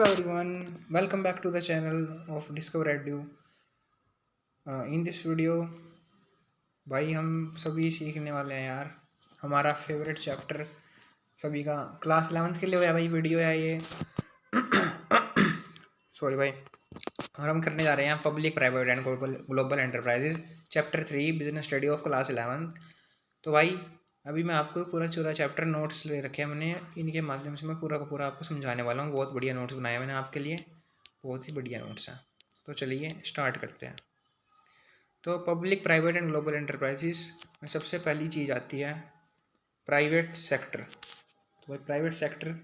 everyone, welcome back to the channel of Discover Edu. In this video, भाई हम सभी सीखने वाले हैं यार हमारा फेवरेट चैप्टर सभी का क्लास 11th के लिए है भाई वीडियो है ये सॉरी भाई। और हम करने जा रहे हैं public private and global enterprises chapter 3 business study of class 11। तो भाई अभी मैं आपको पूरा चैप्टर नोट्स ले रखे हैं हमने, इनके माध्यम से मैं पूरा का पूरा आपको समझाने वाला हूँ। बहुत बढ़िया नोट्स बनाए मैंने आपके लिए, बहुत ही बढ़िया नोट्स हैं। तो चलिए स्टार्ट करते हैं। तो public private and global enterprises में सबसे पहली चीज़ आती है प्राइवेट सेक्टर। तो भाई प्राइवेट सेक्टर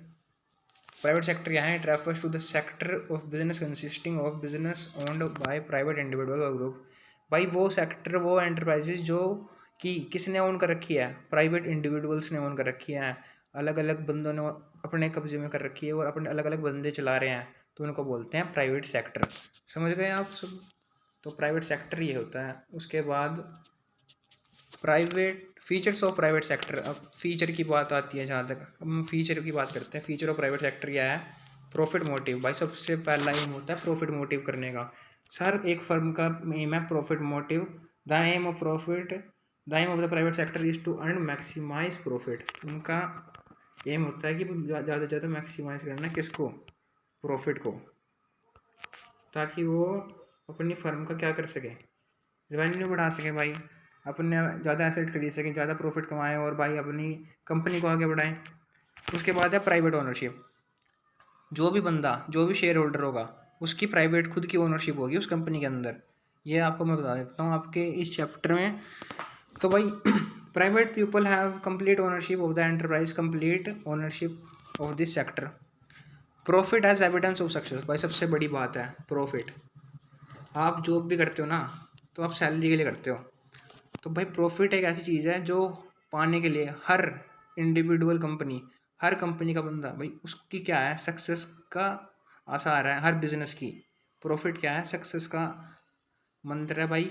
क्या है? It refers to the sector of business consisting of business owned by private individual और ग्रुप। भाई वो सेक्टर, वो एंटरप्राइजेज जो कि किसने ओन कर रखी है? प्राइवेट इंडिविजुअल्स ने ओन कर रखी है, अलग अलग बंदों ने अपने कब्जे में कर रखी है और अपने अलग अलग बंदे चला रहे हैं, तो उनको बोलते हैं प्राइवेट सेक्टर। समझ गए आप सब? तो प्राइवेट सेक्टर ये होता है। उसके बाद private features of private sector. अब फीचर की बात आती है, जहाँ तक हम फीचर की बात करते हैं, फीचर ऑफ प्राइवेट सेक्टर क्या है? Profit motive. भाई सबसे पहला एम होता है प्रॉफिट मोटिव करने का। सर एक फर्म का एम है profit motive. The aim of the private sector is to earn maximise profit. उनका एम होता है कि ज़्यादा से ज़्यादा मैक्सिमाइज करना किसको? प्रॉफिट को, ताकि वो अपनी फर्म का क्या कर सके? रेवेन्यू बढ़ा सके भाई, अपने ज़्यादा एसेट खरीद सकें, ज़्यादा प्रॉफिट कमाएं और भाई अपनी कंपनी को आगे बढ़ाएं। उसके बाद है प्राइवेट ओनरशिप। जो भी बंदा, जो भी शेयर होल्डर होगा, उसकी प्राइवेट खुद की ओनरशिप होगी उस कंपनी के अंदर। ये आपको मैं बता देता हूँ आपके इस चैप्टर में। तो भाई private people have complete ownership of the enterprise, complete ownership of this sector. Profit as evidence of success. भाई सबसे बड़ी बात है प्रॉफिट। आप जॉब भी करते हो ना, तो आप सैलरी के लिए करते हो। तो भाई प्रॉफिट एक ऐसी चीज़ है जो पाने के लिए हर इंडिविजुअल कंपनी, हर कंपनी का बंदा भाई उसकी क्या है? सक्सेस का आसार है। हर बिजनेस की प्रॉफिट क्या है? सक्सेस का मंत्र है भाई।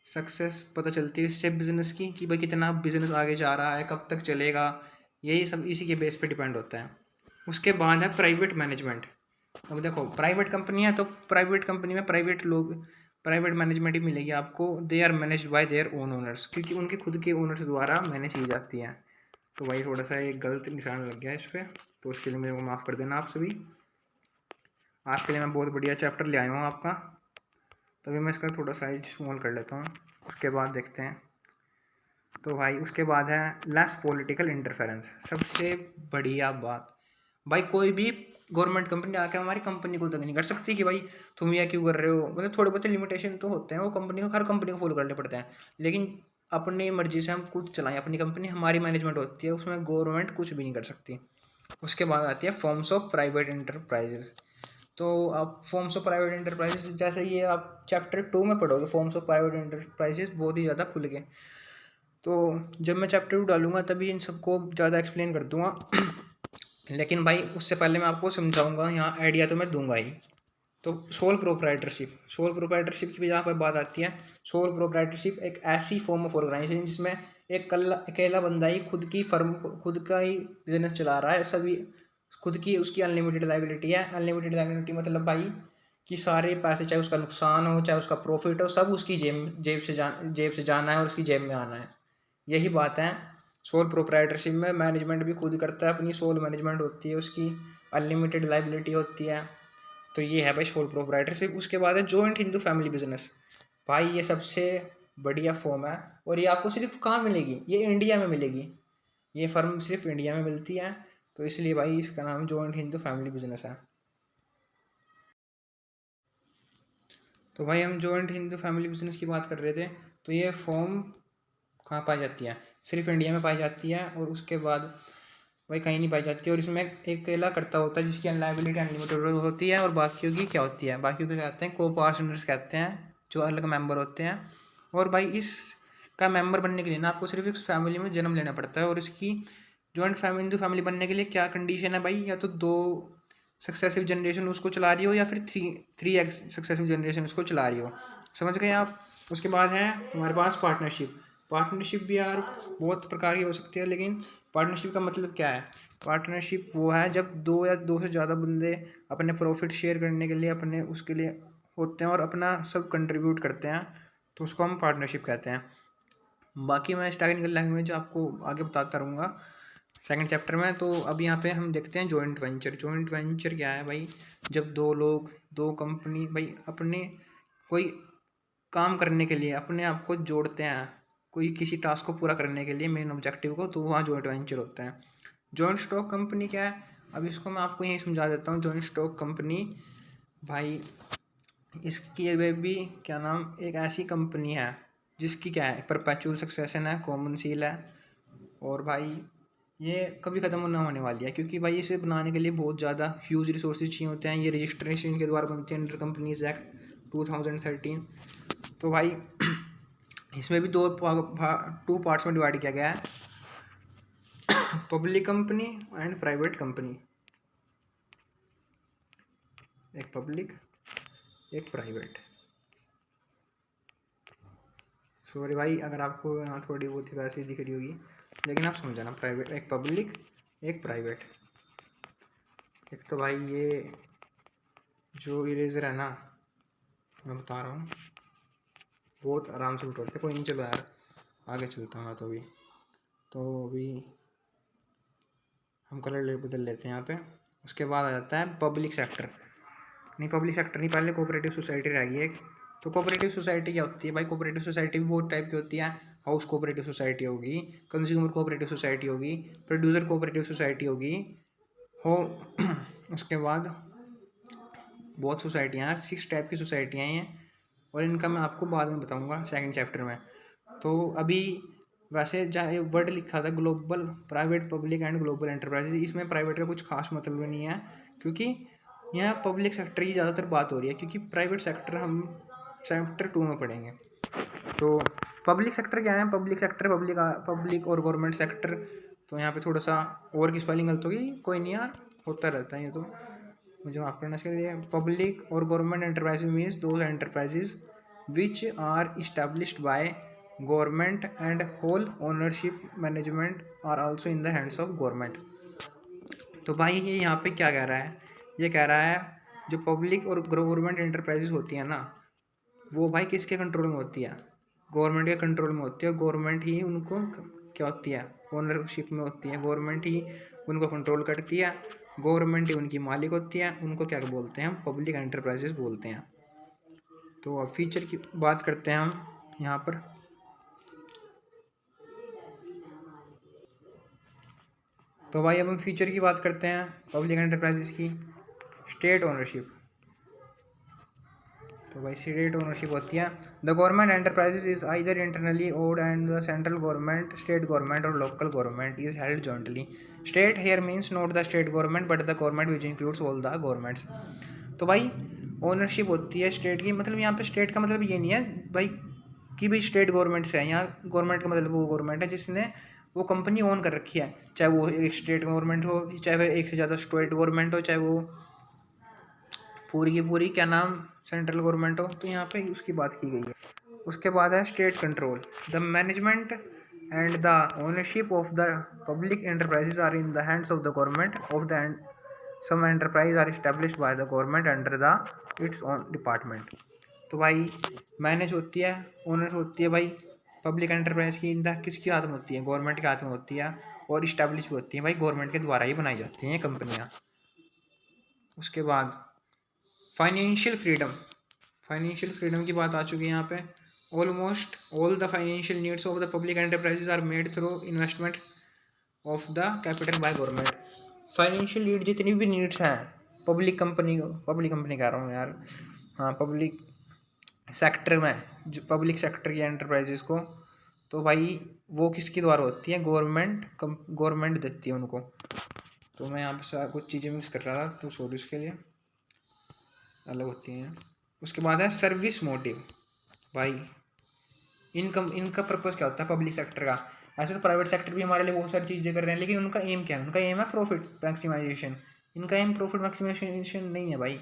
सक्सेस पता चलती है इससे बिजनेस की, कि भाई कितना बिजनेस आगे जा रहा है, कब तक चलेगा, यही सब इसी के बेस पे डिपेंड होता है। उसके बाद है प्राइवेट मैनेजमेंट। अब देखो प्राइवेट कंपनी है, तो प्राइवेट कंपनी में प्राइवेट मैनेजमेंट ही मिलेगी आपको। They are managed by their own owners, क्योंकि उनके खुद के ओनर्स द्वारा मैनेज की जाती हैं। तो भाई थोड़ा सा एक गलत निशान लग गया इस पर, तो उसके लिए मेरे को माफ़ कर देना आप सभी। आपके लिए मैं बहुत बढ़िया चैप्टर ले आया हूँ आपका, तभी मैं इसका थोड़ा साइज स्मॉल कर लेता हूँ। उसके बाद देखते हैं। तो भाई उसके बाद है लेस पॉलिटिकल इंटरफेरेंस। सबसे बढ़िया बात भाई, कोई भी गवर्नमेंट कंपनी आके हमारी कंपनी को तक नहीं कर सकती कि भाई तुम यह क्यों कर रहे हो। मतलब थोड़े बहुत लिमिटेशन तो होते हैं, वो कंपनी को, हर कंपनी को फॉलो करने पड़ते हैं, लेकिन अपनी मर्जी से हम खुद चलाएं अपनी कंपनी, हमारी मैनेजमेंट होती है, उसमें गवर्नमेंट कुछ भी नहीं कर सकती। उसके बाद आती है फॉर्म्स ऑफ प्राइवेट इंटरप्राइजेज। तो आप फॉर्म्स ऑफ प्राइवेट इंटरप्राइजेज, जैसे ये आप चैप्टर 2 में पढ़ोगे फॉर्म्स ऑफ प्राइवेट इंटरप्राइजेज बहुत ही ज़्यादा खुल के। तो जब मैं चैप्टर 2 डालूंगा तभी इन सबको ज़्यादा एक्सप्लेन कर दूंगा लेकिन भाई उससे पहले मैं आपको समझाऊंगा, यहाँ आइडिया तो मैं दूंगा ही। तो सोल प्रोप्राइटरशिप की भी जहाँ पर बात आती है, सोल प्रोप्राइटरशिप एक ऐसी फॉर्म ऑफ ऑर्गेनाइजेशन जिसमें एक अकेला बंदा ही खुद की फर्म, खुद का ही बिजनेस चला रहा है, सभी खुद की, उसकी अनलिमिटेड लाइबिलिटी है। अनलिमिटेड लाइबिलिटी मतलब भाई कि सारे पैसे, चाहे उसका नुकसान हो चाहे उसका प्रॉफिट हो, सब उसकी जेब से जाना है और उसकी जेब में आना है। यही बात है सोल प्रोप्राइटरशिप में। मैनेजमेंट भी खुद करता है, अपनी सोल मैनेजमेंट होती है उसकी, अनलिमिटेड लाइबिलिटी होती है। तो ये है भाई सोल प्रोप्राइटरशिप। उसके बाद है जॉइंट हिंदू फैमिली बिजनेस। भाई ये सबसे बढ़िया फॉर्म है, और ये आपको सिर्फ कहाँ मिलेगी? ये इंडिया में मिलेगी। ये फर्म सिर्फ इंडिया में मिलती है, तो इसलिए भाई इसका नाम जॉइंट हिंदू फैमिली बिजनेस है। तो भाई हम जॉइंट हिंदू फैमिली बिजनेस की बात कर रहे थे। तो ये फॉर्म कहाँ पाई जाती है? सिर्फ इंडिया में पाई जाती है, और उसके बाद भाई कहीं नहीं पाई जाती है। और इसमें एक अकेला करता होता है जिसकी लायबिलिटी अनलिमिटेड होती है, और बाकियों की क्या होती है? बाकियों को कहते हैं को पार्टनर्स कहते हैं, जो अलग मेंबर होते हैं। और भाई इसका मेंबर बनने के लिए ना आपको सिर्फ एक फैमिली में जन्म लेना पड़ता है। और इसकी जॉइंट फैमिली, हिंदू फैमिली बनने के लिए क्या कंडीशन है भाई? या तो 2 सक्सेसिव जनरेशन उसको चला रही हो, या फिर थ्री सक्सेसिव जनरेशन उसको चला रही हो। समझ गए आप? उसके बाद है हमारे पास पार्टनरशिप। पार्टनरशिप भी यार बहुत प्रकार की हो सकती है, लेकिन पार्टनरशिप का मतलब क्या है? पार्टनरशिप वो है जब दो या दो से ज़्यादा बंदे अपने प्रॉफिट शेयर करने के लिए अपने उसके लिए होते हैं और अपना सब कंट्रीब्यूट करते हैं, तो उसको हम पार्टनरशिप कहते हैं। बाकी मैं इस टेक्निकल लैंग्वेज आपको आगे बताता रहूँगा सेकंड चैप्टर में। तो अब यहाँ पे हम देखते हैं जॉइंट वेंचर। जॉइंट वेंचर क्या है भाई? जब दो लोग, दो कंपनी भाई अपने कोई काम करने के लिए अपने आप को जोड़ते हैं, कोई किसी टास्क को पूरा करने के लिए मेन ऑब्जेक्टिव को, तो वहाँ जॉइंट वेंचर होता है। जॉइंट स्टॉक कंपनी क्या है? अब इसको मैं आपको यही समझा देता हूँ। जॉइंट स्टॉक कंपनी भाई इसकी वे भी क्या नाम, एक ऐसी कंपनी है जिसकी क्या है, परपेचुअल सक्सेशन है, कॉमन सील है, और भाई ये कभी ख़त्म ना होने वाली है, क्योंकि भाई इसे बनाने के लिए बहुत ज़्यादा ह्यूज रिसोर्सेज चाहिए होते हैं। ये रजिस्ट्रेशन के द्वारा बनती है अंडर कंपनीज एक्ट 2013। तो भाई इसमें भी टू पार्ट्स में डिवाइड किया गया है, public company and private company. एक पब्लिक, एक प्राइवेट। सॉरी भाई अगर आपको यहाँ थोड़ी बहुत ही वैसे ही दिख रही होगी, लेकिन आप समझाना। प्राइवेट, एक पब्लिक, एक प्राइवेट। एक तो भाई ये जो इरेजर है ना, मैं बता रहा हूँ, बहुत आराम से उठोते। कोई नहीं, चलो यार आगे चलता हूँ मैं तो अभी। तो अभी हम कलर बदल लेते हैं यहाँ पे। उसके बाद आ जाता है पब्लिक सेक्टर। नहीं, पब्लिक सेक्टर नहीं, पहले कोऑपरेटिव सोसाइटी रह गई एक। तो कोऑपरेटिव सोसाइटी क्या होती है भाई? कोऑपरेटिव सोसाइटी भी बहुत टाइप की होती है। हाउस कोऑपरेटिव सोसाइटी होगी, कंज्यूमर कोऑपरेटिव सोसाइटी होगी, प्रोड्यूसर कोऑपरेटिव सोसाइटी होगी, हो उसके बाद बहुत सोसाइटियाँ हैं, 6 टाइप की सोसाइटियाँ हैं, और इनका मैं आपको बाद में बताऊंगा सेकंड चैप्टर में। तो अभी वैसे जहाँ वर्ड लिखा था global private public and global enterprises, इसमें प्राइवेट का कुछ खास मतलब नहीं है, क्योंकि यहाँ पब्लिक सेक्टर की ज़्यादातर बात हो रही है, क्योंकि प्राइवेट सेक्टर हम चैप्टर 2 में पढ़ेंगे। तो पब्लिक सेक्टर क्या है? पब्लिक सेक्टर, पब्लिक और गवर्नमेंट सेक्टर। तो यहाँ पे थोड़ा सा और की स्पेलिंग गलत होगी, कोई नहीं यार, होता रहता है ये, तो मुझे माफ़ करना इसके लिए। पब्लिक और government enterprises means those enterprises which are established by government and whole ownership management are also in the hands of government. तो भाई ये यहाँ पे क्या कह रहा है? ये कह रहा है जो पब्लिक और गवर्नमेंट एंटरप्राइजेज होती है ना, वो भाई किसके कंट्रोल में होती है? गवर्नमेंट के कंट्रोल में होती है। गवर्नमेंट ही उनको क्या होती है, ओनरशिप में होती है। गवर्नमेंट ही उनको कंट्रोल करती है, गवर्नमेंट ही उनकी मालिक होती है। उनको क्या बोलते हैं? हम पब्लिक एंटरप्राइजेस बोलते हैं। तो अब फीचर की बात करते हैं हम यहाँ पर। तो भाई अब हम फीचर की बात करते हैं पब्लिक एंटरप्राइजेस की। State ownership. तो भाई स्टेट ओनरशिप होती है, the government enterprises is either internally owned and the central government, state government और local government is held jointly. State here means not the state government but the government which includes all the governments. तो भाई ownership होती है state की, मतलब यहाँ पे state का मतलब ये नहीं है भाई कि भाई स्टेट गवर्नमेंट से है। यहाँ गवर्नमेंट का मतलब वो गवर्नमेंट है जिसने वो कंपनी ओन कर रखी है, चाहे वो एक स्टेट गवर्नमेंट हो, चाहे वो एक से ज़्यादा स्टेट गवर्नमेंट हो, चाहे वो पूरी की पूरी क्या नाम सेंट्रल गवर्नमेंट हो। तो यहाँ पे उसकी बात की गई है। उसके बाद है state control. The management and the ownership of the public enterprises are in the hands of the government of the some enterprise are established by the government under the its own department. तो भाई manage होती है, owner होती है भाई public enterprise की, इन किसके हाथ में होती है? गवर्नमेंट के हाथ में होती है, और इस्टेब्लिश भी होती है भाई गवर्नमेंट के द्वारा ही बनाई जाती हैं कंपनियाँ। उसके बाद फाइनेंशियल फ्रीडम। फाइनेंशियल फ्रीडम की बात आ चुकी है यहाँ पे। Almost all the financial needs of the public enterprises are made through investment of the capital by government. Financial need जितनी भी नीड्स हैं पब्लिक कंपनी कह रहा हूँ यार, हाँ पब्लिक सेक्टर में, जो पब्लिक सेक्टर की एंटरप्राइजेज को, तो भाई वो किसके द्वारा होती है? गवर्नमेंट देती है उनको। तो मैं यहाँ पे कुछ चीज़ें मिक्स कर रहा था, तो सॉरी उसके लिए, अलग होती हैं। उसके बाद है सर्विस मोटिव। भाई इनका पर्पस क्या होता है पब्लिक सेक्टर का? ऐसे तो प्राइवेट सेक्टर भी हमारे लिए बहुत सारी चीज़ें कर रहे हैं, लेकिन उनका एम क्या है? उनका एम है प्रॉफिट मैक्सिमाइजेशन। इनका एम प्रॉफिट मैक्सिमाइजेशन नहीं है भाई।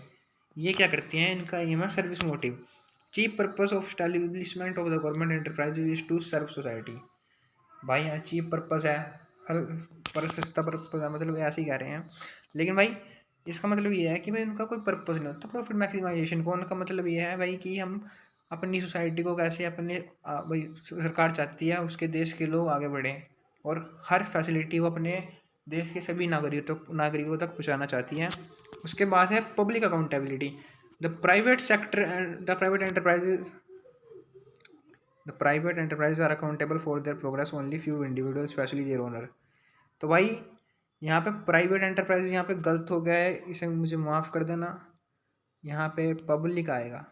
ये क्या करती हैं? इनका एम है service motive. Chief purpose of establishment of the government enterprises is to serve society. भाई यहाँ चीफ पर्पस है फल पर सस्ता पर मतलब ऐसे ही कह रहे हैं। लेकिन भाई इसका मतलब ये है कि भाई उनका कोई पर्पज़ नहीं होता प्रॉफिट मैक्सिमाइजेशन को। उनका मतलब ये है भाई कि हम अपनी सोसाइटी को कैसे अपने भाई सरकार चाहती है उसके देश के लोग आगे बढ़ें और हर फैसिलिटी वो अपने देश के सभी नागरिकों तक पहुँचाना चाहती है। उसके बाद है public accountability. The private sector and the private enterprises the private enterprise are accountable for their progress only few individual specially their owner. तो भाई यहाँ पे प्राइवेट एंटरप्राइज यहाँ पे गलत हो गया है, इसे मुझे माफ़ कर देना। यहाँ पे पब्लिक आएगा,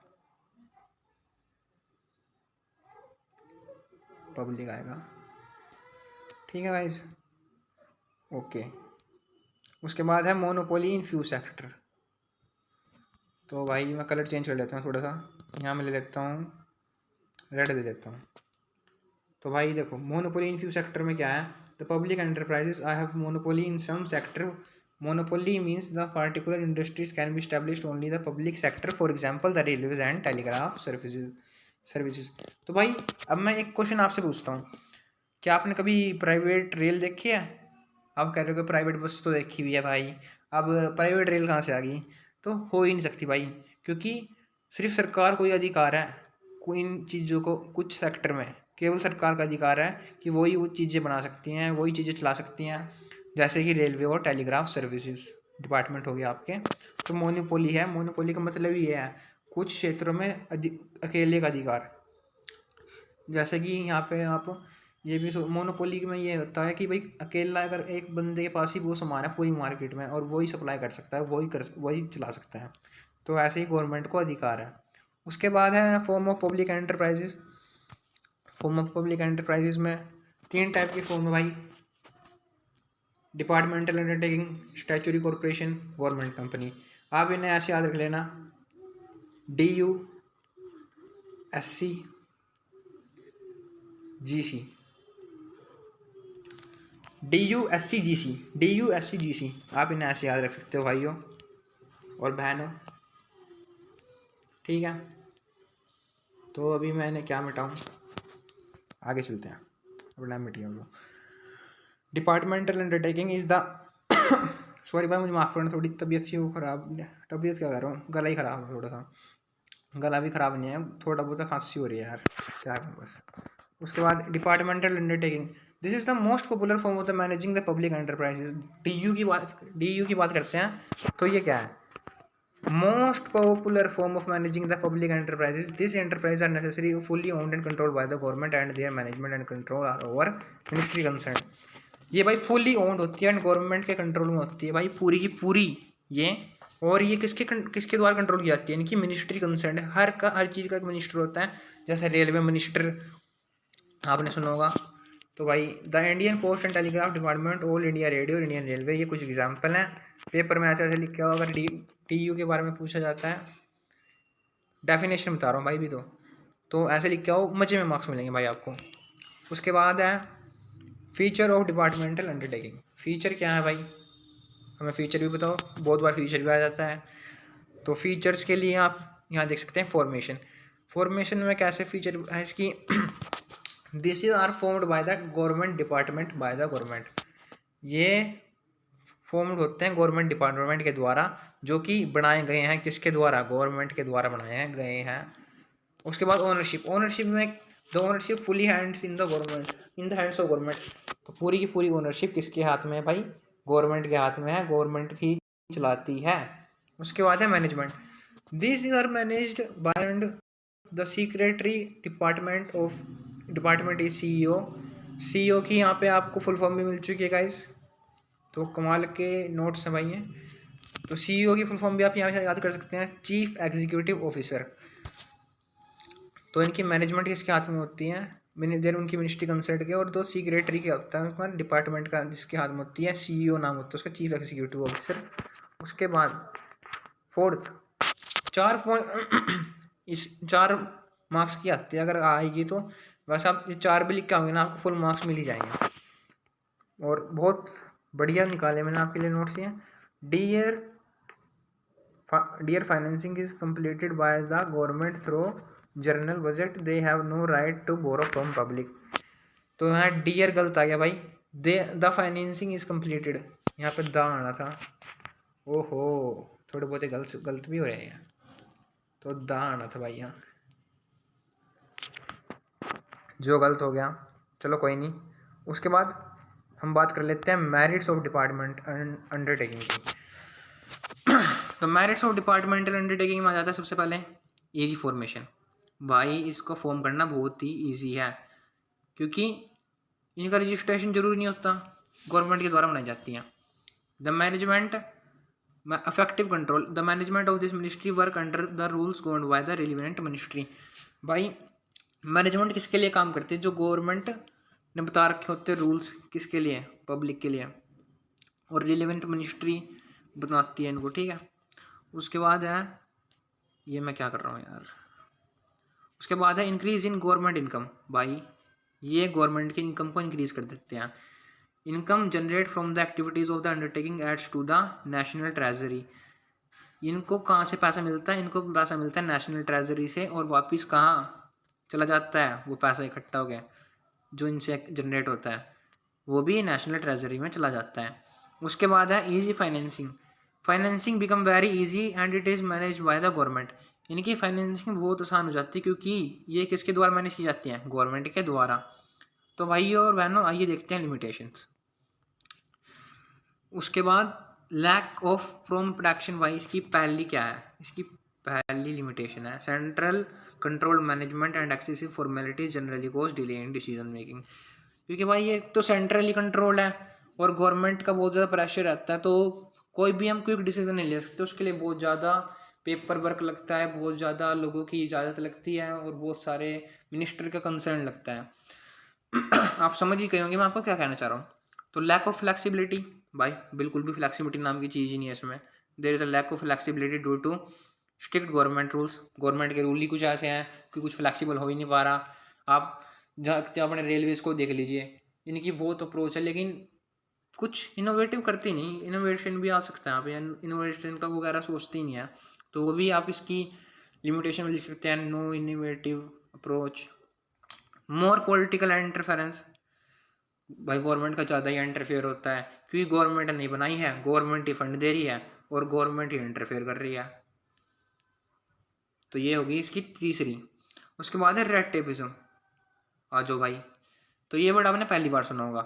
पब्लिक आएगा, ठीक है गाइस, ओके। उसके बाद है मोनोपोली इन फ्यू सेक्टर। तो भाई मैं कलर चेंज कर लेता हूँ थोड़ा सा, यहाँ मैं ले लेता हूँ रेड दे देता हूँ। तो भाई देखो मोनोपोली इन फ्यू सेक्टर में क्या है, the public enterprises I have monopoly in some sector. Monopoly means the particular industries can be established only the public sector, for example the railways and telegraph services. तो भाई अब मैं एक question आपसे पूछता हूँ, क्या आपने कभी प्राइवेट रेल देखी है? आप कह रहे हो कि प्राइवेट बस तो देखी हुई है भाई, अब प्राइवेट रेल कहाँ से आ गई? तो हो ही नहीं सकती भाई, क्योंकि सिर्फ सरकार को ही अधिकार है कोई इन चीज़ों को, कुछ सेक्टर में केवल सरकार का अधिकार है कि वही वो चीज़ें बना सकती हैं, वही चीज़ें चला सकती हैं, जैसे कि रेलवे और टेलीग्राफ सर्विसेज डिपार्टमेंट हो गया आपके। तो मोनोपोली है, मोनोपोली का मतलब ये है कुछ क्षेत्रों में अकेले का अधिकार। जैसे कि यहाँ पे आप ये भी मोनोपोली में ये होता है कि भाई अकेला अगर एक बंदे के पास ही वो सामान है पूरी मार्केट में और वही सप्लाई कर सकता है, वही चला सकता है, तो ऐसे ही गवर्नमेंट को अधिकार है। उसके बाद है form of public enterprises. Form of public enterprises में 3 टाइप की फॉर्म है भाई, departmental undertaking, statutory corporation, government company. आप इन्हें ऐसे याद रख लेना, DU SC GC, DU SC GC, DU SC GC, आप इन्हें ऐसे याद रख सकते हो भाइयों और बहनों, ठीक है। तो अभी मैंने क्या मिटाऊँ, आगे चलते हैं, अब नाम मिट गया। Departmental undertaking is the sorry भाई मुझे माफ़ करना, थोड़ी तबीयत सी वो ख़राब, तबीयत क्या कर रहा हूँ, गला ही ख़राब है थोड़ा सा, गला भी ख़राब नहीं है, थोड़ा बहुत खांसी हो रही है यार, क्या करूँ बस। उसके बाद departmental undertaking, this is the most popular form of the managing the public enterprises. DU की बात करते हैं, तो ये क्या है, most popular form of managing the public enterprises. This enterprise are necessary fully owned and controlled by the government and their management and control are over ministry concern. ये भाई फुल्ली ओन्ड होती है एंड गवर्नमेंट के control में होती है भाई पूरी की पूरी ये। और ये किसके द्वारा कंट्रोल की जाती है, इनकी मिनिस्ट्री कंसर्न है, हर चीज़ का एक मिनिस्टर होता है, जैसे रेलवे मिनिस्टर आपने सुना होगा। तो भाई the Indian post and telegraph department, all India radio, Indian railway, ये कुछ एग्जाम्पल हैं। पेपर में ऐसे ऐसे लिखा हुआ, अगर DU के बारे में पूछा जाता है, डेफिनेशन बता रहा हूँ भाई भी, तो ऐसे लिख के आओ, मजे में मार्क्स मिलेंगे भाई आपको। उसके बाद है feature of departmental undertaking. Feature क्या है भाई, हमें फीचर भी बताओ, बहुत बार फीचर भी आ जाता है। तो फीचर्स के लिए आप यहाँ देख सकते हैं फॉर्मेशन। फॉर्मेशन में कैसे फीचर है इसकी, this is are formed by the government department by the government. ये फॉर्म्ड होते हैं गवर्नमेंट डिपार्टमेंट के द्वारा, जो कि बनाए गए हैं किसके द्वारा, गवर्नमेंट के द्वारा बनाए गए हैं। उसके बाद ओनरशिप में the ownership fully hands in the government, in the hands of government. तो पूरी की पूरी ओनरशिप किसके हाथ में है भाई, गवर्नमेंट के हाथ में है, गवर्नमेंट ही चलाती है। उसके बाद है management, this are managed by the secretary department of department is CEO की यहाँ पे आपको फुल फॉर्म भी मिल चुकी है गाइस, तो कमाल के नोट्स हैं भाई ये। तो CEO की फुल फॉर्म भी आप यहाँ से याद कर सकते हैं, चीफ एग्जीक्यूटिव ऑफिसर। तो इनकी मैनेजमेंट किसके हाथ में होती है, देन उनकी मिनिस्ट्री कंसर्ट के, और 2 सेक्रेटरी के होता है उसका डिपार्टमेंट का, जिसके हाथ में होती है CEO नाम होता है उसका, चीफ एग्जीक्यूटिव ऑफिसर। उसके बाद 4th 4 पॉइंट इस 4 मार्क्स की आती है, अगर आएगी तो वैसे आप ये 4 भी लिख के आओगे ना, आपको फुल मार्क्स मिल ही जाएंगे। और बहुत बढ़िया निकाले मैंने आपके लिए नोट्स ये। Dear financing is completed by the government through general budget, they have no right to borrow from public. तो यहाँ डियर गलत आ गया भाई, द फाइनेंसिंग इज कम्प्लीटेड, यहाँ पे द आना था। ओहो, थोड़े बहुत गलत भी हो रहे हैं, तो द आना था भाई यहाँ, जो गलत हो गया चलो कोई नहीं। उसके बाद हम बात कर लेते हैं मेरिट्स ऑफ डिपार्टमेंट अंडरटेकिंग की। तो मेरिट्स ऑफ डिपार्टमेंटल अंडरटेकिंग में आ जाता है सबसे पहले ईजी फॉर्मेशन। भाई इसको फॉर्म करना बहुत ही ईजी है, क्योंकि इनका रजिस्ट्रेशन जरूरी नहीं होता, गवर्नमेंट के द्वारा बनाई जाती हैं। The management effective control, the management of this ministry work under the rules governed by the relevant ministry। भाई मैनेजमेंट किसके लिए काम करती है, जो गवर्नमेंट ने बता रखे होते हैं रूल्स, किसके लिए, पब्लिक के लिए, और रिलेवेंट मिनिस्ट्री बनाती है इनको, ठीक है। उसके बाद है, ये मैं क्या कर रहा हूँ यार, उसके बाद है इंक्रीज इन गवर्नमेंट इनकम। भाई ये गवर्नमेंट की इनकम को इंक्रीज कर देते हैं। Income generate from the activities of the undertaking adds to the national treasury. इनको कहाँ से पैसा मिलता है, इनको पैसा मिलता है नेशनल ट्रेजरी से, और वापस कहाँ चला जाता है वो पैसा इकट्ठा हो गया जो इनसे जनरेट होता है, वो भी नेशनल ट्रेजरी में चला जाता है। उसके बाद है easy financing. Financing become very easy and it is manage by the government. इनकी फाइनेंसिंग बहुत आसान हो जाती है, क्योंकि ये किसके द्वारा मैनेज की जाती है, गवर्नमेंट के द्वारा। तो भाइयों और बहनों आइए देखते हैं लिमिटेशंस। उसके बाद लैक ऑफ प्रोम प्रोडक्शन। भाई इसकी पहली क्या है, इसकी पहली लिमिटेशन है central control management and excessive formalities generally cause delay in decision making. क्योंकि भाई ये तो सेंट्रली कंट्रोल है और गवर्नमेंट का बहुत ज़्यादा प्रेशर रहता है, तो कोई भी हम क्विक डिसीजन नहीं ले सकते, उसके लिए बहुत ज़्यादा पेपर वर्क लगता है, बहुत ज़्यादा लोगों की इजाज़त लगती है, और बहुत सारे मिनिस्टर का कंसर्न लगता है। आप समझ ही गए होंगे मैं आपको क्या कहना चाह रहा हूँ। तो लैक ऑफ फ्लेक्सिबिलिटी, भाई बिल्कुल भी फ्लेक्सिबिलिटी नाम की चीज़ ही नहीं है इसमें। There is a lack of flexibility due to strict government rules. Government के रूल ही कुछ ऐसे हैं कि कुछ फ्लेक्सिबल हो ही नहीं पा रहा। आप जहाँ अपने रेलवेज़ को देख लीजिए, इनकी बहुत अप्रोच है लेकिन कुछ इनोवेटिव करती नहीं। इनोवेशन भी आ सकता है यहाँ पे, इनोवेशन का वगैरह सोचती नहीं है, तो वो भी आप इसकी लिमिटेशन में लिख सकते हैं, no innovative approach. More political interference. भाई गवर्नमेंट का ज़्यादा ही इंटरफेयर होता है, क्योंकि गवर्नमेंट नहीं बनाई है, गवर्नमेंट ही फंड दे रही है और गवर्नमेंट ही इंटरफेयर कर रही है। तो ये होगी इसकी तीसरी। उसके बाद है रेड टेपिज्म। आ जाओ भाई, तो ये वर्ड आपने पहली बार सुना होगा।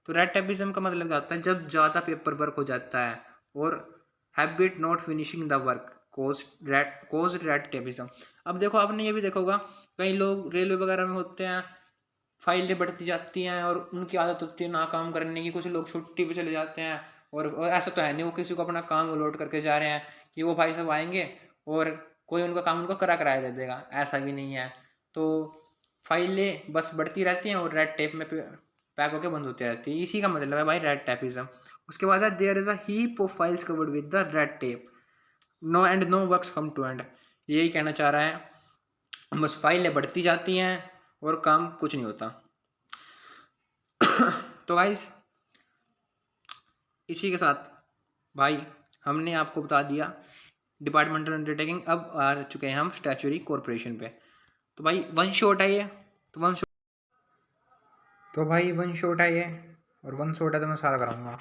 तो रेड टेपिज्म का मतलब जाता है जब ज़्यादा पेपर वर्क हो जाता है, और habit not finishing the work cause red tapism. अब देखो आपने ये भी देखा होगा, कई लोग रेलवे वगैरह में होते हैं, फाइलें बढ़ती जाती हैं और उनकी आदत होती है ना काम करने की। कुछ लोग छुट्टी पे चले जाते हैं, और ऐसा तो है नहीं वो किसी को अपना काम अलॉट करके जा रहे हैं कि वो भाई साहब आएंगे और कोई उनका काम उनको कराया दे देगा, ऐसा भी नहीं है। तो फाइलें बस बढ़ती रहती हैं और रेड टेप में पैक होकर बंद होती रहती है, इसी का मतलब है भाई रेड टेपिज्म। उसके बाद है there is a heap of files covered with the red tape, no end no works come to end. यही कहना चाह रहा है, बस फाइलें बढ़ती जाती हैं और काम कुछ नहीं होता। तो गाइस इसी के साथ भाई हमने आपको बता दिया डिपार्टमेंटल अंडरटेकिंग। अब आ चुके हैं हम स्टैचुटरी कॉरपोरेशन पे। तो भाई वन शॉट है ये, तो वन शॉट, तो भाई वन शॉट है ये, और वन शॉट है तो मैं सारा कराऊंगा।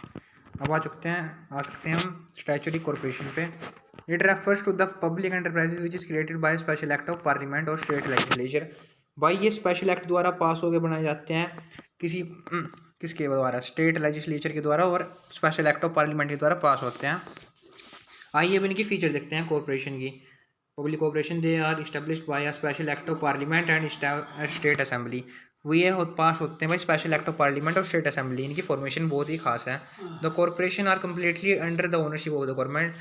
अब आ सकते हैं हम स्टैचुटरी कॉरपोरेशन पे। It refers to the public enterprises which is created by special act of parliament और स्टेट लेजिस्लेचर। भाई ये स्पेशल एक्ट द्वारा पास होकर बनाए जाते हैं, किसके द्वारा, स्टेट लेजिस्लेचर के द्वारा, और स्पेशल एक्ट ऑफ पार्लियामेंट के द्वारा पास होते हैं। आइए अब इनकी फीचर देखते हैं कॉरपोरेशन की। Public corporation they are established by a special act of parliament and state assembly. वो ये पास होते हैं भाई स्पेशल एक्ट ऑफ पार्लियामेंट और स्टेट असेंबली। इनकी फॉर्मेशन बहुत ही खास है। The corporation are completely under the ownership of the government.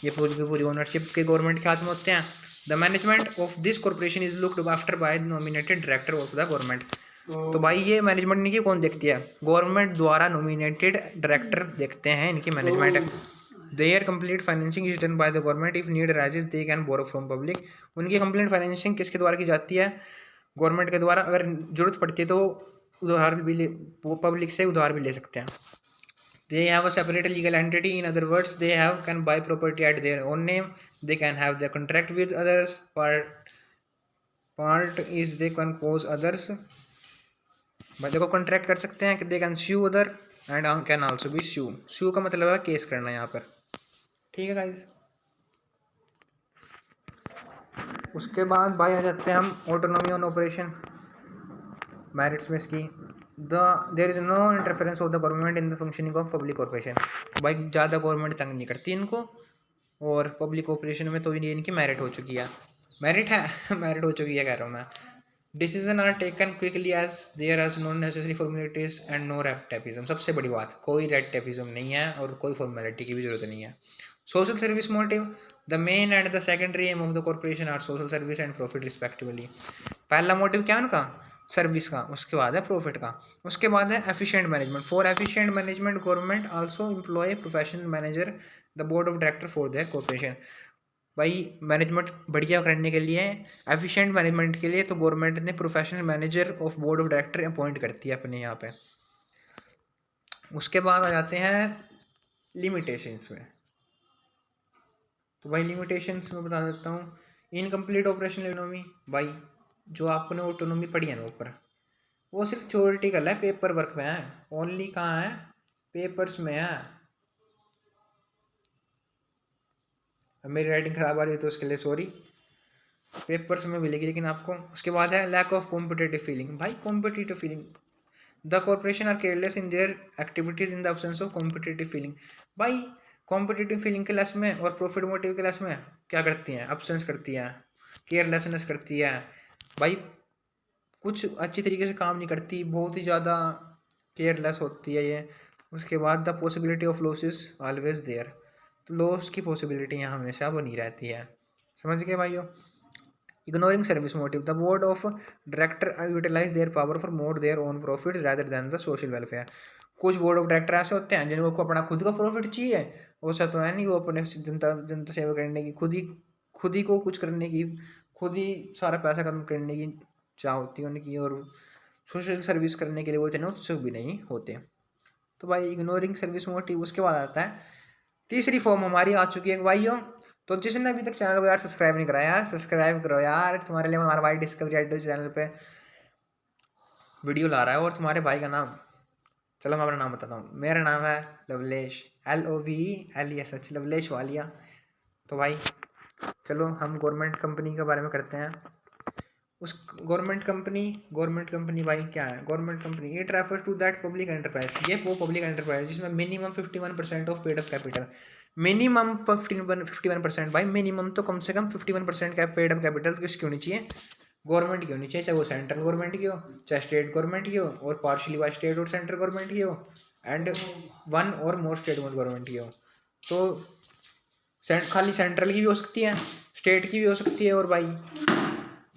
ये पूरी की पूरी ओनरशिप के गवर्नमेंट के हाथ में होते हैं। The management of this corporation is looked after bye nominated director of the government. तो भाई ये मैनेजमेंट इनकी कौन देखती है, गवर्नमेंट द्वारा नॉमिनेटेड डायरेक्टर देखते हैं इनकी management. Their complete financing is done by the government, if need arises they can borrow from public. उनकी कंप्लीट फाइनेंसिंग किसके द्वारा की जाती है, गवर्नमेंट के द्वारा। अगर जरूरत पड़ती है तो उधार भी ले, पब्लिक से उधार भी ले सकते हैं। They have a separate legal entity, in other words they have can buy property at their own name, they can have the contract with others, part is they can cause others. भाई देखो contract कर सकते हैं कि they can sue other, and can also be sue. Sue का मतलब है case करना यहाँ पर, ठीक है गाइज। उसके बाद भाई आ जाते हैं हम ऑटोनॉमी ऑन ऑपरेशन, मेरिट्स में इसकी। The there is no interference of the government in the functioning of public corporation. भाई ज़्यादा गवर्नमेंट तंग नहीं करती इनको, और पब्लिक कॉर्पोरेशन में तो ये इनकी मेरिट हो चुकी है, मेरिट है मेरिट हो चुकी है कह रहा हूँ मैं। Decision are taken quickly as there as non necessary formalities and no red tapism. सबसे बड़ी बात, कोई रेड टेपिज्म नहीं है और कोई फॉर्मेलिटी की भी जरूरत नहीं है। Social service motive, the main and the secondary aim of the corporation are social service and profit respectively. पहला मोटिव क्या है उनका, सर्विस का, उसके बाद है प्रॉफिट का, उसके बाद है efficient management. For efficient management government also employ professional manager the board of director for their corporation. भाई मैनेजमेंट बढ़िया करने के लिए, एफिशिएंट मैनेजमेंट के लिए तो गवर्नमेंट ने professional manager of board of director appoint करती है अपने यहाँ पे। उसके बाद आ जाते हैं लिमिटेशंस में। तो भाई लिमिटेशंस में बता देता हूँ, इनकम्प्लीट ऑपरेशनल इकोनॉमी। भाई जो आपने ऑटोनॉमी पढ़ी है ना ऊपर, वो सिर्फ थ्योरेटिकल है, पेपर वर्क में है, ओनली कहाँ है, पेपर्स में है। अब मेरी राइटिंग खराब आ रही है तो उसके लिए सॉरी, पेपर्स में मिलेगी लेकिन आपको। उसके बाद है लैक ऑफ कॉम्पिटेटिव फीलिंग। भाई competitive feeling, the corporation are careless in their activities in the absence of competitive feeling. भाई कॉम्पिटेटिव फीलिंग के लेस में और प्रॉफिट मोटिव के लेस में क्या करती हैं, एब्सेंस करती हैं, केयरलेसनेस करती है। भाई कुछ अच्छी तरीके से काम नहीं करती, बहुत ही ज़्यादा केयरलेस होती है ये। उसके बाद the possibility of loss is always there. तो लॉस की पॉसिबिलिटी यहाँ हमेशा बनी रहती है, समझ गए भाइयों। Ignoring service motive, the board of director utilise their power for more their own profits rather than the social welfare. कुछ बोर्ड ऑफ डायरेक्टर ऐसे होते हैं जिनको अपना खुद का प्रॉफिट चाहिए, वैसा तो है नहीं, वो अपने जनता सेवा करने की, खुद ही को कुछ करने की, खुद ही सारा पैसा खत्म करने की चाह होती है उनकी, और सोशल सर्विस करने के लिए वो इतने उत्सुक भी नहीं होते। तो भाई इग्नोरिंग सर्विस मोटिव। उसके बाद आता है तीसरी फॉर्म हमारी आ चुकी है भाइयों। तो जिसने अभी तक चैनल को यार सब्सक्राइब नहीं करा यार, सब्सक्राइब करो यार, तुम्हारे लिए हमारा भाई डिस्कवरी एडियो चैनल पे वीडियो ला रहा है। और तुम्हारे भाई का नाम, चलो मैं अपना नाम बताता हूँ, मेरा नाम है लवलेश, LOVELESH, लवलेश वालिया। तो भाई चलो हम गवर्नमेंट कंपनी के बारे में करते हैं। उस गवर्नमेंट कंपनी भाई क्या है, government company it refers to that public enterprise. ये वो पब्लिक एंटरप्राइज जिसमें minimum 51% of paid up capital, minimum 51%। भाई मिनिमम तो कम से कम 51% का पेड अप कैपिटल किसकी होनी चाहिए, गवर्नमेंट की होनी चाहिए, चाहे वो सेंट्रल गवर्नमेंट की हो चाहे स्टेट गवर्नमेंट की हो, और पार्शली बाय स्टेट और सेंट्रल गवर्नमेंट की हो, एंड वन और मोर स्टेट गवर्नमेंट की हो। तो खाली सेंट्रल की भी हो सकती है, स्टेट की भी हो सकती है, और भाई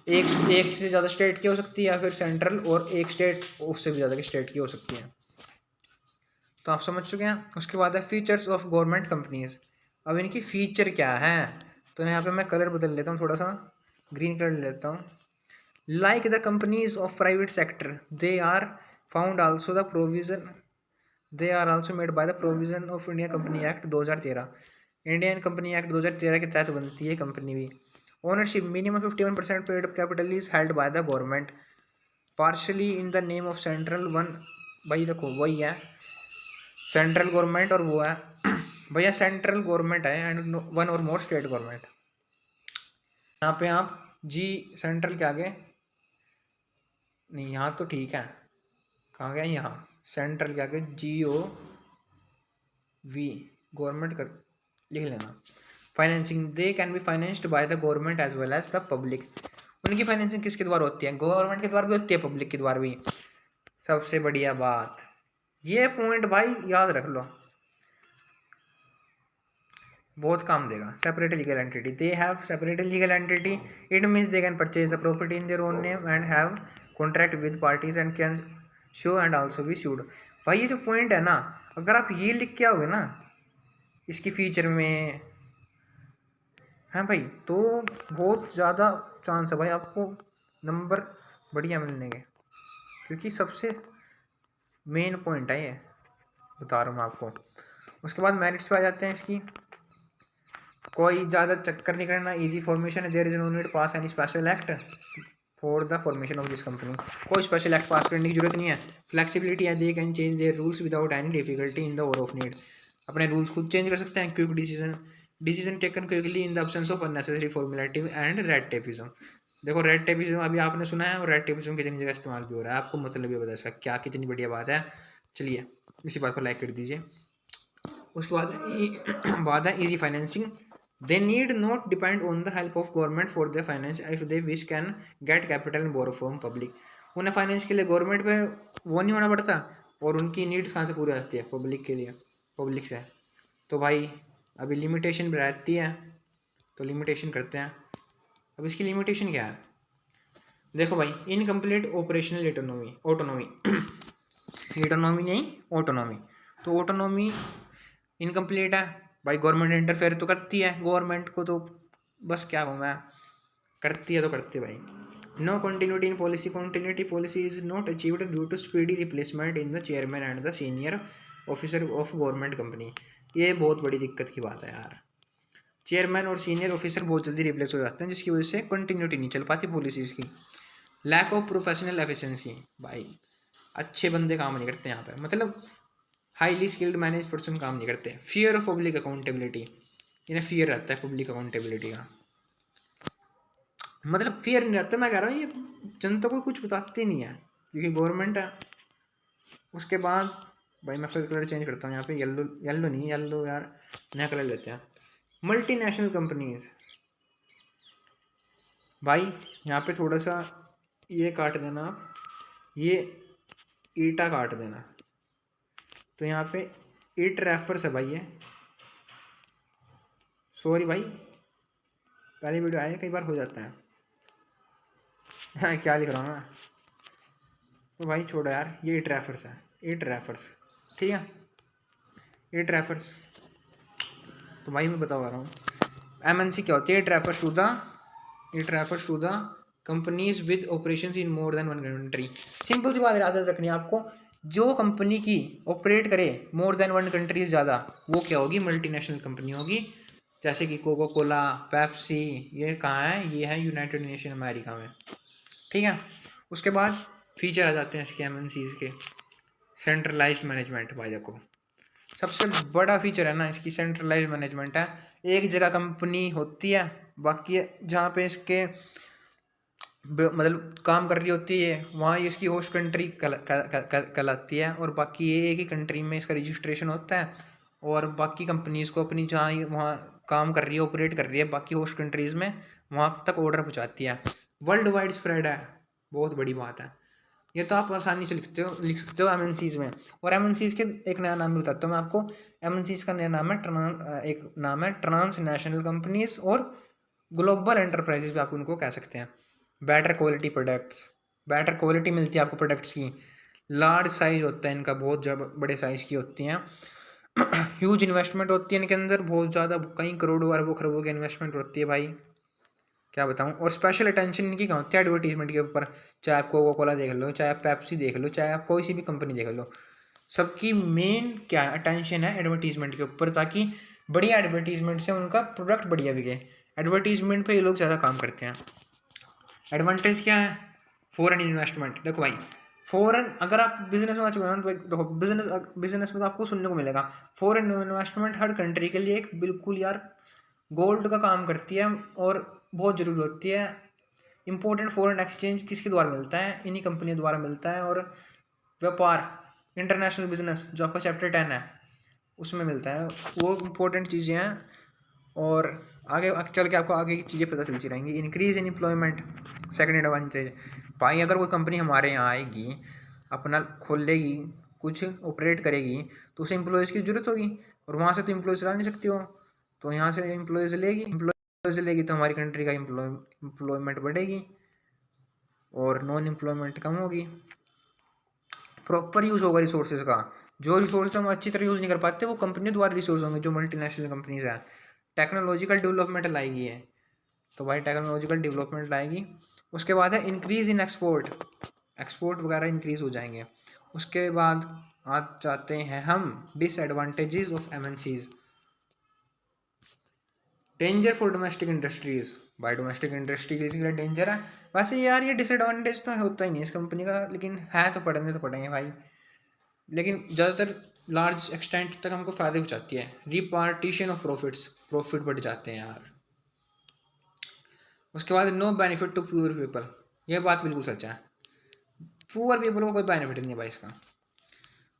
एक से ज़्यादा स्टेट की हो सकती है, या फिर सेंट्रल और एक स्टेट उससे भी ज़्यादा की स्टेट की हो सकती है। तो आप समझ चुके हैं। उसके बाद है फीचर्स ऑफ गवर्नमेंट कंपनीज। अब इनकी फीचर क्या है, तो यहाँ पे मैं कलर बदल लेता हूँ, थोड़ा सा ग्रीन कलर ले लेता हूँ। Like the companies of private sector they are found also the provision, they are also made by the provision of India company act 2013। Indian company act 2013 के तहत बनती है कंपनी भी। Ownership minimum 51% paid capital is held by the government partially in the name of central one. भाई देखो वही है central government, और वो है भैया सेंट्रल गवर्नमेंट है एंड वन और मोर स्टेट गवर्नमेंट। यहाँ पे आप जी सेंट्रल के आगे नहीं, यहाँ तो ठीक है, कहाँ गया, यहाँ सेंट्रल के आगे GOV गवर्नमेंट कर लिख लेना। Financing they can be financed by the government as well as the public. उनकी फाइनेंसिंग किसके द्वारा होती है, गवर्नमेंट के द्वारा भी होती है, पब्लिक के द्वारा भी। सबसे बढ़िया बात, ये पॉइंट भाई याद रख लो, बहुत काम देगा। Separate legal entity, they have separate legal entity, it means they can purchase the property in their own name and have contract with parties and can show and also be should. भाई ये जो point है ना, अगर आप ये लिख के आओगे ना इसकी फीचर में, हैं भाई, तो बहुत ज़्यादा चांस है भाई आपको नंबर बढ़िया मिलने के, क्योंकि सबसे मेन पॉइंट है ये, बता रहा हूँ मैं आपको। उसके बाद मेरिट्स पे आ जाते हैं इसकी। कोई ज़्यादा चक्कर नहीं करना, इजी फॉर्मेशन है, there is no need pass any special act for the formation of this company. कोई स्पेशल एक्ट पास करने की जरूरत नहीं है। फ्लेक्सिबिलिटी है, they can change their rules without any difficulty in the over of need. अपने rules खुद change कर सकते हैं। Quick decision taken quickly in the absence of unnecessary formality and red tapism. देखो रेड टेपिज्म अभी आपने सुना है, और रेड टेपिज्म कितनी जगह इस्तेमाल भी हो रहा है, आपको मतलब भी बता सकता क्या कितनी बढ़िया बात है। चलिए इसी बात को लाइक कर दीजिए। उसके बाद है easy financing. They need not depend on the help of government for the finance if they wish can get capital and borrow from public. उन्हें फाइनेंस के लिए गवर्नमेंट पे वो नहीं होना पड़ता, और उनकी नीड्स कहाँ से पूरी होती है, पब्लिक के लिए, पब्लिक से। तो भाई अभी लिमिटेशन भी रहती है, तो लिमिटेशन करते हैं। अब इसकी लिमिटेशन क्या है, देखो भाई, इनकम्प्लीट ऑपरेशनल ऑटोनॉमी ऑटोनॉमी नहीं ऑटोनॉमी। तो ऑटोनॉमी इनकम्प्लीट है भाई, गवर्नमेंट इंटरफेयर तो करती है, गवर्नमेंट को तो बस क्या कहूँ मैं, करती है तो करती है भाई। No continuity in policy, continuity policy is not achieved due to speedy replacement in the chairman and the senior officer of government company. ये बहुत बड़ी दिक्कत की बात है यार, चेयरमैन और सीनियर ऑफिसर बहुत जल्दी रिप्लेस हो जाते हैं, जिसकी वजह से कंटिन्यूटी नहीं चल पाती पॉलिसीज की। लैक ऑफ प्रोफेशनल एफिशिएंसी, भाई अच्छे बंदे काम नहीं करते यहाँ पे, मतलब हाईली स्किल्ड मैनेज पर्सन काम नहीं करते। फियर ऑफ पब्लिक अकाउंटेबिलिटी, इन्हें फियर रहता है पब्लिक अकाउंटेबिलिटी का, मतलब फियर नहीं रहता। मैं कह रहा हूँ ये जनता को कुछ बताते नहीं है क्योंकि गवर्नमेंट है। उसके बाद भाई मैं फिर कलर चेंज करता हूँ यहाँ पे, येलो येलो नहीं, येलो यार नया कलर लेते हैं। मल्टीनेशनल कंपनीज, भाई यहाँ पे थोड़ा सा ये काट देना आप, ये ईटा काट देना, तो यहाँ पे इट रेफर्स है भाई ये, सॉरी भाई पहली वीडियो आए कई बार हो जाता है हाँ क्या लिख रहा हूँ मैं, तो भाई छोड़ो यार, ये इट रेफर्स है, इट रेफर्स, ठीक है, इट रेफर्स। तो भाई मैं बता रहा हूँ एमएनसी क्या होती है, it refers to the companies with operations in more than one country. Simple सी बात याद रखनी है आपको, जो कंपनी की ऑपरेट करे मोर देन वन कंट्रीज ज़्यादा, वो क्या होगी, मल्टीनेशनल कंपनी होगी। जैसे कि कोका कोला, पेप्सी, ये कहाँ है, ये है यूनाइटेड नेशन अमेरिका में, ठीक है। उसके बाद फीचर आ जाते हैं इसके एमएनसीज के, सेंट्रलाइज्ड मैनेजमेंट। भाई देखो सबसे बड़ा फीचर है ना इसकी, सेंट्रलाइज्ड मैनेजमेंट है। एक जगह कंपनी होती है, बाकी जहाँ पे इसके मतलब काम कर रही होती है वहाँ ये इसकी होस्ट कंट्री कहलाती है, और बाकी ये एक ही कंट्री में इसका रजिस्ट्रेशन होता है, और बाकी कंपनीज को अपनी जहाँ ये वहाँ काम कर रही है, ऑपरेट कर रही है बाकी होस्ट कंट्रीज़ में, वहाँ तक ऑर्डर पहुँचाती है। वर्ल्ड वाइड स्प्रेड है, बहुत बड़ी बात है। ये तो आप आसानी से लिख सकते हो एमएनसीज में। और एमएनसीज के एक नया नाम भी बताता हूँ मैं आपको, एमएनसीज का नया नाम है एक नाम है ट्रांस नेशनल कंपनीज और ग्लोबल एंटरप्राइजेज भी आप उनको कह सकते हैं। Better quality products, better quality मिलती है आपको प्रोडक्ट्स की, लार्ज साइज होता है इनका, बहुत बड़े साइज़ की होती हैं ह्यूज इन्वेस्टमेंट होती है इनके अंदर, बहुत ज़्यादा, कई करोड़ों अरबों खरबों की इन्वेस्टमेंट होती है भाई, क्या बताऊँ। और स्पेशल अटेंशन इनकी कहाँ होती है, एडवर्टीजमेंट के ऊपर, चाहे आप कोका कोला देख लो, चाहे आप पेप्सी देख लो, चाहे आप कोई सी भी कंपनी देख लो, सबकी मेन क्या अटेंशन है एडवर्टीजमेंट के ऊपर, ताकि बढ़िया एडवर्टीजमेंट से उनका प्रोडक्ट बढ़िया बिके। एडवर्टीजमेंट पे ये लोग ज़्यादा काम करते हैं। एडवांटेज क्या है, फॉरेन इन्वेस्टमेंट। देखो भाई फॉरेन, अगर आप बिजनेस में ना तो देखो बिजनेस में तो आपको सुनने को मिलेगा फॉरेन इन्वेस्टमेंट हर कंट्री के लिए एक बिल्कुल यार गोल्ड का काम करती है, और बहुत ज़रूरी होती है। इंपॉर्टेंट फॉरेन एक्सचेंज किसके द्वारा मिलता है, इन्हीं कंपनी द्वारा मिलता है। और व्यापार, इंटरनेशनल बिजनेस जो आपका चैप्टर 10 है उसमें मिलता है, वो इम्पोर्टेंट चीज़ें हैं। और आगे चल के आपको आगे की चीज़ें पता चलती रहेंगी। Increase in employment, second advantage, भाई अगर कोई कंपनी हमारे यहाँ आएगी, अपना खोलेगी, कुछ ऑपरेट करेगी, तो उसे एम्प्लॉयज़ की ज़रूरत होगी, और वहाँ से तो एम्प्लॉयज़ चला नहीं सकती हो, तो यहाँ से एम्प्लॉयज़ लेगी तो हमारी कंट्री का एम्प्लॉयमेंट बढ़ेगी और नॉन एम्प्लॉयमेंट कम होगी। प्रॉपर यूज़ होगा रिसोर्सेज का, जो रिसोर्स हम अच्छी तरह यूज़ नहीं कर पाते वो कंपनी द्वारा रिसोर्स होंगे, जो मल्टीनेशनल कंपनीज हैं। टेक्नोलॉजिकल डेवलपमेंट लाएगी है, तो भाई टेक्नोलॉजिकल डेवलपमेंट लाएगी। उसके बाद है इंक्रीज इन एक्सपोर्ट वगैरह इंक्रीज हो जाएंगे। उसके बाद आ जाते हैं हम disadvantages of MNCs. Danger for domestic industries, भाई डोमेस्टिक इंडस्ट्री के लिए डेंजर है। वैसे यार ये डिसएडवांटेज तो होता ही नहीं इस कंपनी का, लेकिन है तो पढ़ेंगे भाई। लेकिन ज़्यादातर लार्ज एक्सटेंट तक हमको फ़ायदे पहुँचाती है। रिपार्टीशन ऑफ प्रॉफिट्स, प्रॉफिट बढ़ जाते हैं यार। उसके बाद no benefit to poor people, ये बात बिल्कुल सच है। पुअर पीपल को कोई बेनिफिट नहीं है भाई इसका।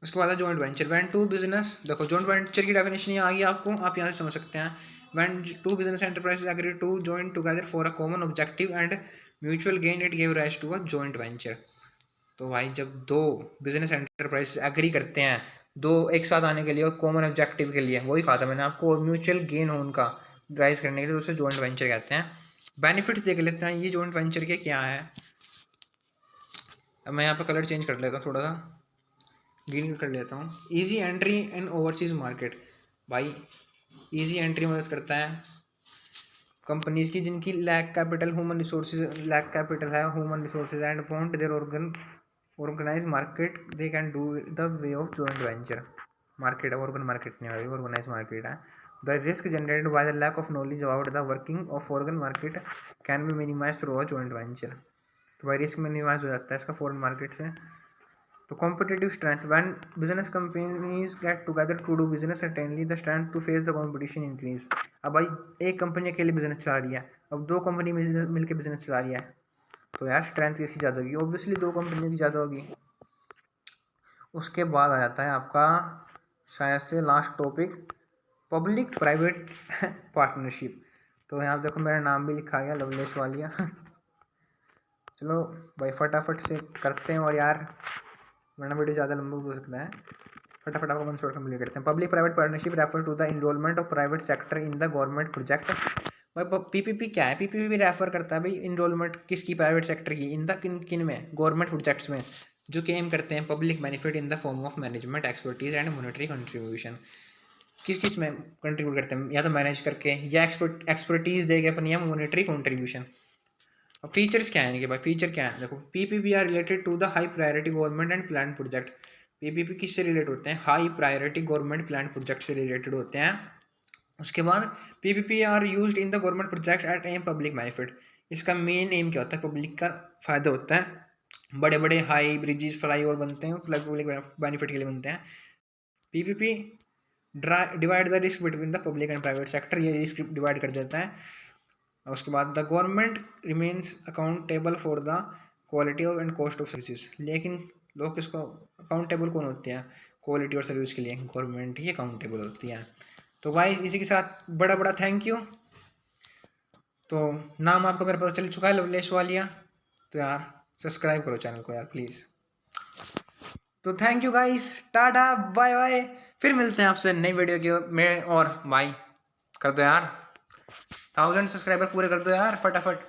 उसके बाद है joint venture. When two business, देखो जॉइंट वेंचर की डेफिनेशन ये आ गई आपको, आप यहाँ से समझ सकते हैं। When two business enterprises agree to join together for a common objective and mutual gain, it give rise to a joint venture. तो भाई जब दो बिजनेस एंटरप्राइज एग्री करते हैं दो एक साथ आने के लिए और कॉमन ऑब्जेक्टिव के लिए, वही कहा था मैंने आपको, म्यूचुअल गेन हो उनका राइज करने के लिए, उसे जॉइंट वेंचर कहते हैं। बेनिफिट्स देख लेते हैं ये जॉइंट वेंचर के क्या है। अब मैं यहाँ पे कलर चेंज कर लेता हूँ, थोड़ा सा ग्रीन कर लेता हूँ। Easy entry in overseas market, भाई ईजी एंट्री मदद करता है कंपनीज की जिनकी lack capital human resources, lack capital है human resources and want their organise market, they can do the way of joint venture. Market organ market नहीं है, organise market है। The risk generated by the lack of knowledge about the working of organ market can be minimise through a joint venture. तो भाई risk minimise हो जाता है इसका foreign market से। तो competitive strength, when business companies get together to do business certainly the strength to face the competition increase. अब भाई एक कंपनी अकेले बिजनेस चला रही है, अब दो कंपनी मिलकर बिजनेस चला रही है, तो यार स्ट्रेंथ किसकी ज़्यादा होगी? ऑब्वियसली दो कंपनियों की ज़्यादा होगी। उसके बाद आ जाता है आपका शायद से last topic, public private partnership. तो यहाँ देखो मेरा नाम भी लिखा गया, लवलेश वालिया। चलो भाई फटाफट से करते हैं, और यार वरना वीडियो ज़्यादा लंबा हो सकता है। फटाफट आपको वन शॉट कंप्लीट करते हैं। Public private partnership refer to the enrolment of private sector in the government project. भाई पीपीपी क्या है? पीपीपी रेफर करता है भाई इनरोलमेंट किसकी? प्राइवेट सेक्टर की। इन द किन में? गवर्नमेंट प्रोजेक्ट्स में, जो क्लेम करते हैं public benefit in the form of management expertise and monetary contribution. किस में कंट्रीब्यूट करते हैं? या तो मैनेज करके, या एक्सपर्टीज देके अपन, या मॉनेटरी कंट्रीब्यूशन। अब फीचर्स क्या है इनके भाई? फीचर क्या है देखो, PPP are related to the high priority government and plan project. PPP किससे रिलेटेड होते हैं? High priority government plan project से रिलेटेड होते हैं। उसके बाद PPP are used in the government projects at aim public benefit. इसका मेन एम क्या होता है? पब्लिक का फायदा होता है। बड़े बड़े हाई ब्रिजेस फ्लाई ओवर बनते हैं, पब्लिक बेनिफिट के लिए बनते हैं। PPP divide the risk between the public and private sector, ये रिस्क डिवाइड कर देता है। उसके बाद the government remains accountable for the quality of and cost of services. लेकिन लोग किसको अकाउंटेबल कौन होते हैं? क्वालिटी और सर्विस के लिए गवर्नमेंट ही अकाउंटेबल होती है। तो भाई इसी के साथ बड़ा बड़ा थैंक यू। तो नाम आपको मेरे पता चल चुका है, लवलेश वालिया। तो यार सब्सक्राइब करो चैनल को यार प्लीज़। तो thank you guys, tata bye bye. फिर मिलते हैं आपसे नई वीडियो की में, और भाई कर दो यार 1000 सब्सक्राइबर पूरे कर दो यार फटाफट,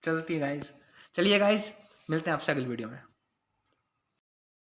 चलती है गाइस। चलिए गाइस मिलते हैं आपसे अगली वीडियो में।